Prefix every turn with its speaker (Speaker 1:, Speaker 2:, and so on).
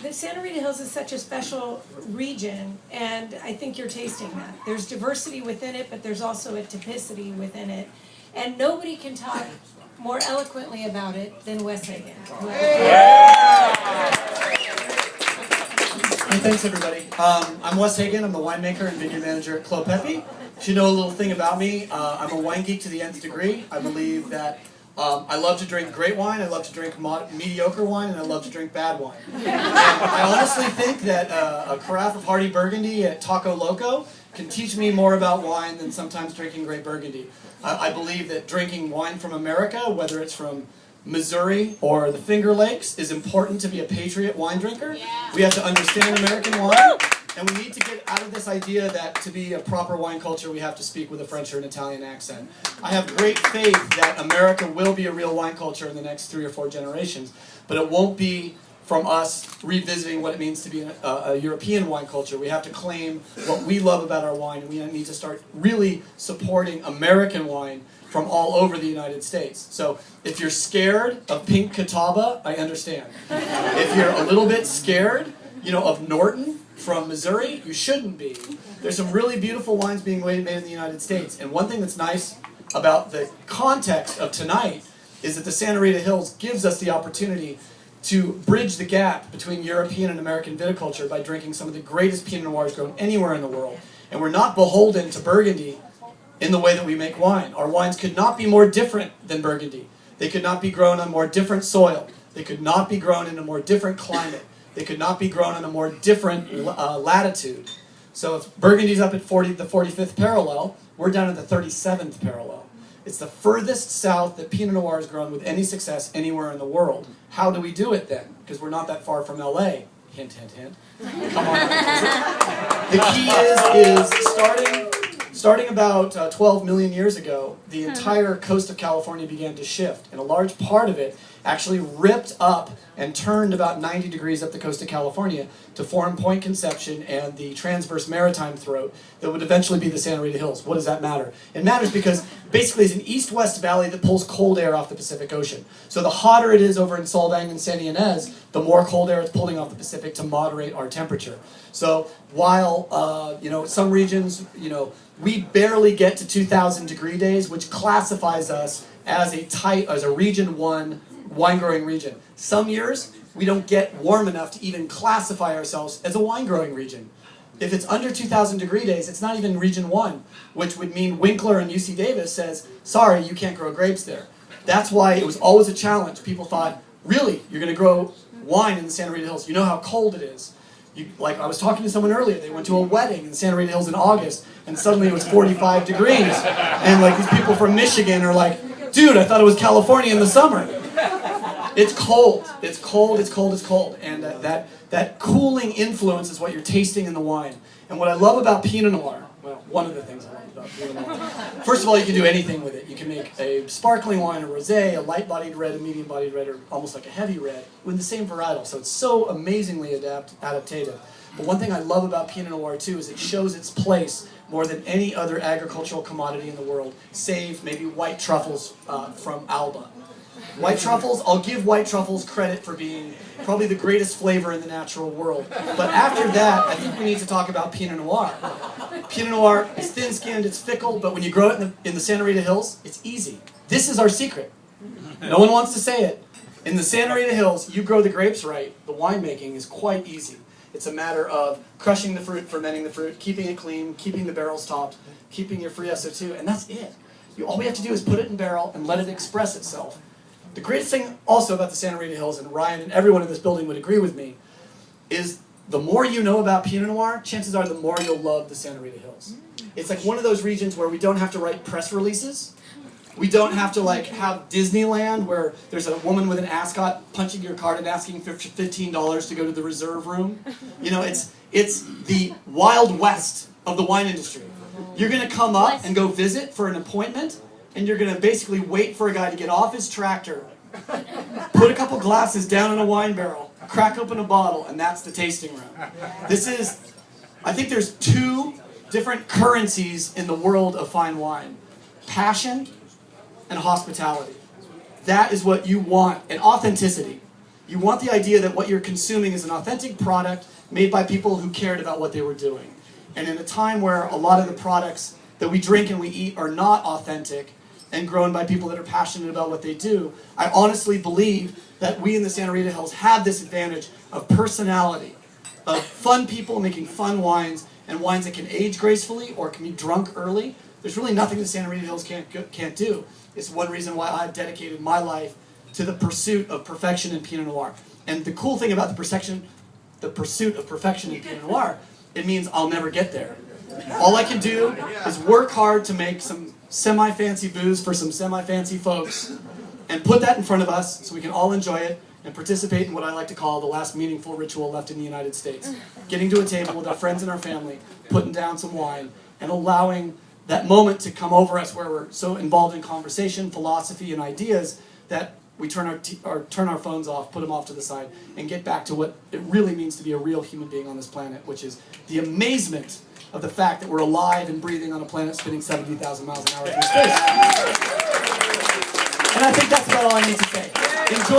Speaker 1: the Santa Rita Hills is such a special region, and I think you're tasting that. There's diversity within it, but there's also a typicity within it. And nobody can talk more eloquently about it than Wes Hagen.
Speaker 2: Hey, thanks everybody. I'm Wes Hagen. I'm the winemaker and vineyard manager at Clos Pepe. If you know a little thing about me, I'm a wine geek to the nth degree. I believe that I love to drink great wine, I love to drink mediocre wine, and I love to drink bad wine. And I honestly think that a carafe of Hardy Burgundy at Taco Loco can teach me more about wine than sometimes drinking great Burgundy. I believe that drinking wine from America, whether it's from Missouri or the Finger Lakes, is important to be a patriot wine drinker. Yeah. We have to understand American wine, and we need to get out of this idea that to be a proper wine culture we have to speak with a French or an Italian accent. I have great faith that America will be a real wine culture in the next 3 or 4 generations, but it won't be from us revisiting what it means to be a European wine culture. We have to claim what we love about our wine, and we need to start really supporting American wine from all over the United States. So if you're scared of pink Catawba, I understand. If you're a little bit scared, of Norton from Missouri, you shouldn't be. There's some really beautiful wines being made in the United States. And one thing that's nice about the context of tonight is that the Santa Rita Hills gives us the opportunity to bridge the gap between European and American viticulture by drinking some of the greatest Pinot Noirs grown anywhere in the world. And we're not beholden to Burgundy in the way that we make wine. Our wines could not be more different than Burgundy. They could not be grown on more different soil. They could not be grown in a more different climate. They could not be grown on a more different latitude. So if Burgundy's up at the 45th parallel, we're down at the 37th parallel. It's the furthest south that Pinot Noir is grown with any success anywhere in the world. How do we do it then? Because we're not that far from LA. Hint, hint, hint. Come on. The key is starting about 12 million years ago, the entire coast of California began to shift, and a large part of it actually ripped up and turned about 90 degrees up the coast of California to form Point Conception and the transverse maritime throat that would eventually be the Santa Rita Hills. What does that matter? It matters because basically it's an east-west valley that pulls cold air off the Pacific Ocean. So the hotter it is over in Soldang and Santa Ynez, the more cold air it's pulling off the Pacific to moderate our temperature. So while some regions, we barely get to 2,000 degree days, which classifies us as a region 1 wine growing region. Some years we don't get warm enough to even classify ourselves as a wine growing region. If it's under 2,000 degree days, it's not even region 1, which would mean Winkler and UC Davis says, sorry, you can't grow grapes there. That's why it was always a challenge. People thought, really, you're going to grow wine in the Santa Rita Hills? You know how cold it is. Like I was talking to someone earlier, they went to a wedding in the Santa Rita Hills in August, and suddenly it was 45 degrees. And like these people from Michigan are like, dude, I thought it was California in the summer. It's cold. It's cold, it's cold, it's cold. And that cooling influence is what you're tasting in the wine. And what I love about Pinot Noir, well, one of the things I love about Pinot Noir, first of all, you can do anything with it. You can make a sparkling wine, a rosé, a light-bodied red, a medium-bodied red, or almost like a heavy red with the same varietal. So it's so amazingly adaptative. But one thing I love about Pinot Noir, too, is it shows its place more than any other agricultural commodity in the world, save maybe white truffles from Alba. White truffles, I'll give white truffles credit for being probably the greatest flavor in the natural world. But after that, I think we need to talk about Pinot Noir. Pinot Noir is thin-skinned, it's fickle, but when you grow it in the Santa Rita Hills, it's easy. This is our secret. No one wants to say it. In the Santa Rita Hills, you grow the grapes right, the winemaking is quite easy. It's a matter of crushing the fruit, fermenting the fruit, keeping it clean, keeping the barrels topped, keeping your free SO2, and that's it. All we have to do is put it in barrel and let it express itself. The greatest thing also about the Santa Rita Hills, and Ryan and everyone in this building would agree with me, is the more you know about Pinot Noir, chances are the more you'll love the Santa Rita Hills. It's like one of those regions where we don't have to write press releases. We don't have to have Disneyland where there's a woman with an ascot punching your card and asking for $15 to go to the reserve room. It's the Wild West of the wine industry. You're going to come up and go visit for an appointment, and you're going to basically wait for a guy to get off his tractor, put a couple glasses down in a wine barrel, crack open a bottle, and that's the tasting room. I think there's 2 different currencies in the world of fine wine. Passion and hospitality. That is what you want, and authenticity. You want the idea that what you're consuming is an authentic product made by people who cared about what they were doing. And in a time where a lot of the products that we drink and we eat are not authentic and grown by people that are passionate about what they do, I honestly believe that we in the Santa Rita Hills have this advantage of personality, of fun people making fun wines, and wines that can age gracefully or can be drunk early. There's really nothing the Santa Rita Hills can't do. It's one reason why I've dedicated my life to the pursuit of perfection in Pinot Noir. And the cool thing about the pursuit of perfection in Pinot Noir, it means I'll never get there. All I can do is work hard to make some semi-fancy booze for some semi-fancy folks and put that in front of us so we can all enjoy it and participate in what I like to call the last meaningful ritual left in the United States. Getting to a table with our friends and our family, putting down some wine, and allowing that moment to come over us where we're so involved in conversation, philosophy, and ideas that we turn our phones off, put them off to the side, and get back to what it really means to be a real human being on this planet, which is the amazement of the fact that we're alive and breathing on a planet spinning 70,000 miles an hour through space. And I think that's about all I need to say. Enjoy.